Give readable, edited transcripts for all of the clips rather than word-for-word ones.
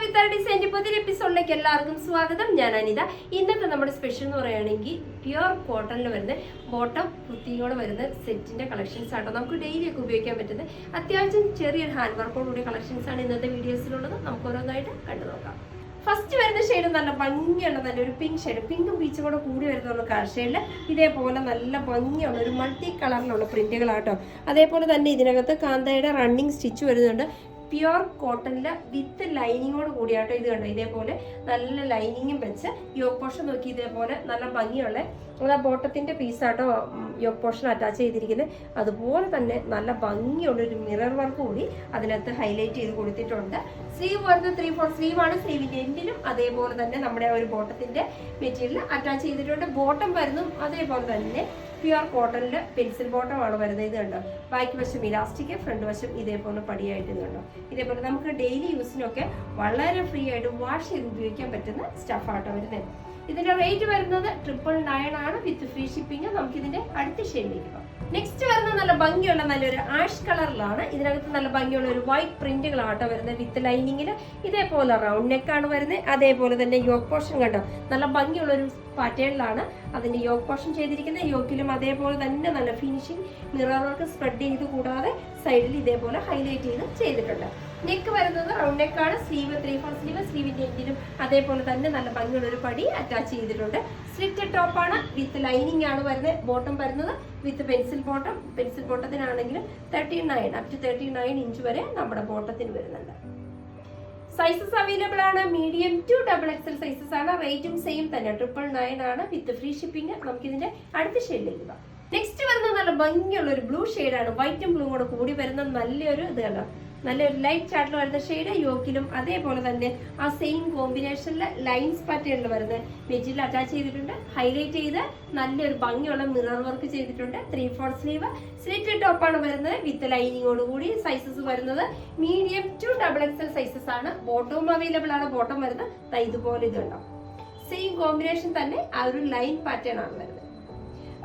വിത്ത് ഡിസൈൻ്റെ പുതിയൊരു എപ്പിസോഡിലേക്ക് എല്ലാവർക്കും സ്വാഗതം. ഞാൻ അനിത. ഇന്നത്തെ നമ്മുടെ സ്പെഷ്യൽ എന്ന് പറയുകയാണെങ്കിൽ പ്യുർ കോട്ടണിൽ വരുന്ന ബോട്ടം കുത്തിയോടെ വരുന്ന സെറ്റിന്റെ കളക്ഷൻസ് ആട്ടോ. നമുക്ക് ഡെയിലി ഒക്കെ ഉപയോഗിക്കാൻ പറ്റുന്ന അത്യാവശ്യം ചെറിയൊരു ഹാൻഡ് വർക്കോടുകൂടിയ കളക്ഷൻസ് ആണ് ഇന്നത്തെ വീഡിയോസിലുള്ളത്. നമുക്ക് ഓരോന്നായിട്ട് കണ്ടു നോക്കാം. ഫസ്റ്റ് വരുന്ന ഷെയ്ഡ് നല്ല ഭംഗിയുള്ള നല്ലൊരു പിങ്ക് ഷെയ്ഡ്, പിങ്കും പീച്ചും കൂടെ കൂടി വരുന്ന കളർ ഷെയ്ഡിൽ ഇതേപോലെ നല്ല ഭംഗിയുള്ള ഒരു മൾട്ടി കളറിലുള്ള പ്രിന്റുകളാട്ടോ. അതേപോലെ തന്നെ ഇതിനകത്ത് കാന്തയുടെ റണ്ണിങ് സ്റ്റിച്ച് വരുന്നുണ്ട്. പ്യുർ കോട്ടണിൽ വിത്ത് ലൈനിങ്ങോട് കൂടിയാട്ടോ. ഇത് കണ്ടോ, ഇതേപോലെ നല്ല ലൈനിങ്ങും വെച്ച് യോക്ക് പോർഷൻ നോക്കി ഇതേപോലെ നല്ല ഭംഗിയുള്ള ബോട്ടത്തിന്റെ പീസാട്ടോ യോക്ക് പോർഷൻ അറ്റാച്ച് ചെയ്തിരിക്കുന്നത്. അതുപോലെ തന്നെ നല്ല ഭംഗിയുള്ള ഒരു മിറർ വർക്ക് കൂടി അതിനകത്ത് ഹൈലൈറ്റ് ചെയ്ത് കൊടുത്തിട്ടുണ്ട്. സ്ലീവ് വരുന്നത് 3/4 സ്ലീവ് ആണ്. സ്ലീവിന്റെ എൻഡിലും അതേപോലെ തന്നെ നമ്മുടെ ഒരു ബോട്ടത്തിന്റെ മെറ്റീരിയൽ അറ്റാച്ച് ചെയ്തിട്ടുണ്ട്. ബോട്ടം വരുന്നതും അതേപോലെ തന്നെ പ്യുർ കോട്ടണിൽ പെൻസിൽ ബോട്ടം ആണ് വരുന്നത്. ഇത് കണ്ടോ, ബാക്ക് വശം ഇലാസ്റ്റിക്, ഫ്രണ്ട് വശം ഇതേപോലെ പടിയായിട്ട് ഇത് കണ്ടോ. ഇതേപോലെ നമുക്ക് ഡെയിലി യൂസിനൊക്കെ വളരെ ഫ്രീ ആയിട്ട് വാഷ് ചെയ്ത് ഉപയോഗിക്കാൻ പറ്റുന്ന സ്റ്റഫാട്ടോ വരുന്നത്. ഇതിന്റെ റേറ്റ് വരുന്നത് 999 ആണ് വിത്ത് ഫ്രീ ഷിപ്പിംഗ്. നമുക്ക് ഇതിന്റെ അടുത്ത ഷെയ്ഡിലേക്ക് പോകാം. നെക്സ്റ്റ് വരുന്നത് നല്ല ഭംഗിയുള്ള നല്ലൊരു ആഷ് കളറിലാണ്. ഇതിനകത്ത് നല്ല ഭംഗിയുള്ള ഒരു വൈറ്റ് പ്രിന്റുകളാട്ടോ വരുന്നത് വിത്ത് ലൈനിങ്ങിൽ. ഇതേപോലെ റൗണ്ട് നെക്കാണ് വരുന്നത്. അതേപോലെ തന്നെ യോക്ക് പോർഷൻ കണ്ടോ, നല്ല ഭംഗിയുള്ള ഒരു പാറ്റേണിലാണ് അതിന്റെ യോക്ക് പോർഷൻ ചെയ്തിരിക്കുന്നത്. യോക്കിലും അതേപോലെ തന്നെ നല്ല ഫിനിഷിംഗ് മിറർ വർക്ക് സ്പ്രെഡ് ചെയ്ത് കൂടാതെ സൈഡിൽ ഇതേപോലെ ഹൈലൈറ്റ് ചെയ്തിട്ടുണ്ട്. നെക്ക് വരുന്നത് റൗണ്ട് നെക്കാണ്. Sleeve 3/4 sleeve. സ്ലീവിന്റെ എൻഡിലും അതേപോലെ തന്നെ നല്ല ഭംഗിയുള്ള ഒരു പടി അറ്റാച്ച് ചെയ്തിട്ടുണ്ട്. സ്ലിറ്റ് ടോപ്പ് ആണ്, വിത്ത് ലൈനിങ് ആണ് വരുന്നത്. ബോട്ടം വരുന്നത് വിത്ത് പെൻസിൽ ബോട്ടം. പെൻസിൽ ബോട്ടത്തിനാണെങ്കിലും 39 അപ് ടു 39 ഇഞ്ച് വരെ നമ്മുടെ ബോട്ടത്തിന് വരുന്നുണ്ട്. സൈസസ് അവൈലബിൾ ആണ്. മീഡിയം ടു XXL സൈസസ് ആണ്. റേറ്റും സെയിം തന്നെ 999 ആണ് വിത്ത് ഫ്രീ ഷിപ്പിംഗ്. നമുക്ക് ഇതിന്റെ അടുത്ത ഷെയ്ഡിലേക്ക് പോകാം. നെക്സ്റ്റ് വരുന്നത് നല്ല ഭംഗിയുള്ള ഒരു ബ്ലൂ ഷെയ്ഡാണ്. വൈറ്റും ബ്ലൂ കൂടെ കൂടി വരുന്ന നല്ലൊരു ഇത് കണ്ടോ, നല്ലൊരു ലൈറ്റ് ചാർട്ടിൽ വരുന്ന ഷെയ്ഡ്. യോക്കിലും അതേപോലെ തന്നെ ആ സെയിം കോമ്പിനേഷനിൽ ലൈൻസ് പാറ്റേണിൽ വരുന്ന മെറ്റീരിയൽ അറ്റാച്ച് ചെയ്തിട്ടുണ്ട്. ഹൈലൈറ്റ് ചെയ്ത് നല്ലൊരു ഭംഗിയുള്ള മിറർ വർക്ക് ചെയ്തിട്ടുണ്ട്. 3/4 സ്ലീവ്. സ്ലിറ്റ് ടോപ്പാണ് വരുന്നത് വിത്ത് ലൈനിങ്ങോട് കൂടി. സൈസസ് വരുന്നത് മീഡിയം ടു XXL സൈസസ് ആണ്. ബോട്ടവും അവൈലബിൾ ആണ്. ബോട്ടം വരുന്നത് ഇതുപോലെ ഇതുണ്ടാവും. സെയിം കോമ്പിനേഷൻ തന്നെ ആ ഒരു ലൈൻ പാറ്റേൺ ആണ് വരുന്നത്.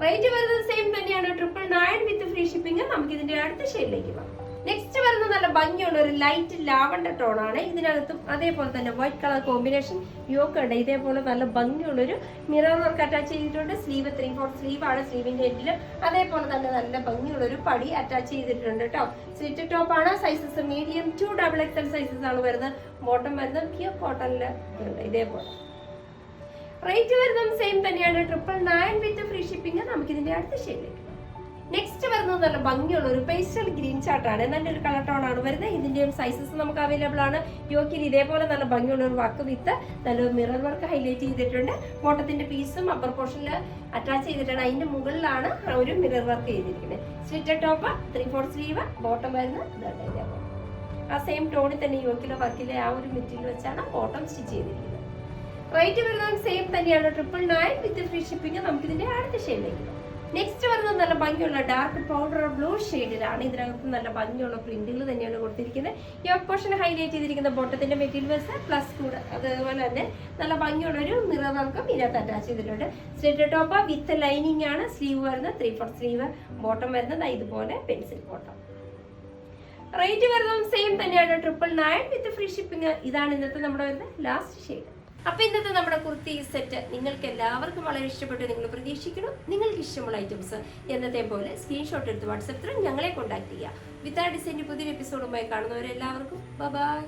റേറ്റ് വരുന്നത് സെയിം തന്നെയാണ് 999 വിത്ത് ഫ്രീ ഷിപ്പിംഗ്. നമുക്ക് ഇതിന്റെ അടുത്ത ഷെയ്ഡിലേക്ക് പോകാം. നെക്സ്റ്റ് വരുന്നത് നല്ല ഭംഗിയുള്ള ഒരു ലൈറ്റ് ലാവണ്ടർ ടോൺ ആണ്. ഇതിനകത്തും അതേപോലെ തന്നെ വൈറ്റ് കളർ കോമ്പിനേഷൻ യോക്ക് ഉണ്ട്. ഇതേപോലെ നല്ല ഭംഗിയുള്ള ഒരു മിറർ വർക്ക് അറ്റാച്ച് ചെയ്തിട്ടുണ്ട്. സ്ലീവ് 3/4 സ്ലീവ് ആണ്. സ്ലീവിന്റെ എൻഡിലും അതേപോലെ തന്നെ നല്ല ഭംഗിയുള്ള ഒരു പടി അറ്റാച്ച് ചെയ്തിട്ടുണ്ട് കേട്ടോ. സ്ലിറ്റ് ടോപ്പ് ആണ്. Sizes medium to XXL sizes ആണ് വരുന്നത്. ബോട്ടം വരുന്നത് പ്യുർ കോട്ടണിൽ ഉണ്ട് ഇതേപോലെ. റേറ്റ് വരുന്നത് സെയിം തന്നെയാണ് 999 വിത്ത് ഫ്രീ ഷിപ്പിംഗ്. നമുക്ക് ഇതിന്റെ അടുത്ത ഷെയ്ഡിലേക്ക്. നെക്സ്റ്റ് വരുന്നത് നല്ല ഭംഗിയുള്ള ഒരു പേസ്റ്റൽ ഗ്രീൻ ചാർട്ടാണ്. നല്ലൊരു കളർ ടോൺ ആണ് വരുന്നത്. ഇതിന്റെയും സൈസസ് നമുക്ക് അവൈലബിൾ ആണ്. യോക്കിൽ ഇതേപോലെ നല്ല ഭംഗിയുള്ള ഒരു വർക്ക് വിത്ത് നല്ലൊരു മിറർ വർക്ക് ഹൈലൈറ്റ് ചെയ്തിട്ടുണ്ട്. ബോട്ടത്തിന്റെ പീസും അപ്പർ പോർഷനിൽ അറ്റാച്ച് ചെയ്തിട്ടാണ്. അതിന്റെ മുകളിലാണ് ഒരു മിറർ വർക്ക് ചെയ്തിരിക്കുന്നത്. Slit top 3/4 sleeve. ബോട്ടം വരുന്നത് ഇതേപോലെ ആ സെയിം ടോണിൽ തന്നെ യോക്കിലെ വർക്കിലെ ആ ഒരു മെറ്റീരിയൽ വെച്ചാണ് ബോട്ടം സ്റ്റിച്ച് ചെയ്തിരിക്കുന്നത്. റേറ്റ് വരുന്നത് സെയിം തന്നെയാണ് 999 വിത്ത് ഫ്രീ ഷിപ്പിംഗ്. നമുക്ക് ഇതിന്റെ അടുത്ത ഷെയ്ഡിലേക്ക്. നെക്സ്റ്റ് വരുന്നത് നല്ല ഭംഗിയുള്ള ഡാർക്ക് പൗഡർ ബ്ലൂ ഷെയ്ഡിലാണ്. ഇതിനകത്ത് നല്ല ഭംഗിയുള്ള പ്രിന്റുകൾ തന്നെയാണ് കൊടുത്തിരിക്കുന്നത്. യോക്ക് പോർഷൻ ഹൈലൈറ്റ് ചെയ്തിരിക്കുന്ന ബോട്ടത്തിന്റെ മെറ്റീരിയൽ വെച്ച് പ്ലസ് കൂടെ അതുപോലെ തന്നെ നല്ല ഭംഗിയുള്ള ഒരു മിറർ വർക്കും ഇതിനകത്ത് അറ്റാച്ച് ചെയ്തിട്ടുണ്ട്. സ്ലിറ്റ് ടോപ്പ് വിത്ത് ലൈനിങ് ആണ്. സ്ലീവ് വരുന്നത് 3/4 സ്ലീവ്. ബോട്ടം വരുന്നത് ഇതുപോലെ പെൻസിൽ ബോട്ടം. റേറ്റ് വരുന്നത് സെയിം തന്നെയാണ് 999 വിത്ത് ഫ്രീ ഷിപ്പിംഗ്. ഇതാണ് ഇന്നത്തെ നമ്മുടെ വരുന്ന ലാസ്റ്റ് ഷെയ്ഡ്. അപ്പൊ ഇന്നത്തെ നമ്മുടെ കുർത്തി സെറ്റ് നിങ്ങൾക്ക് എല്ലാവർക്കും വളരെ ഇഷ്ടപ്പെട്ടു നിങ്ങൾ പ്രതീക്ഷിക്കണം. നിങ്ങൾക്ക് ഇഷ്ടമുള്ള ഐറ്റംസ് എന്നത്തെ പോലെ സ്ക്രീൻഷോട്ട് എടുത്ത് വാട്സാപ്പ് ഞങ്ങളെ കോൺടാക്ട് ചെയ്യുക. വിത്ത് ഡിസൈൻ്റെ പുതിയൊരു എപ്പിസോഡുമായി കാണുന്നവരെല്ലാവർക്കും ബൈ.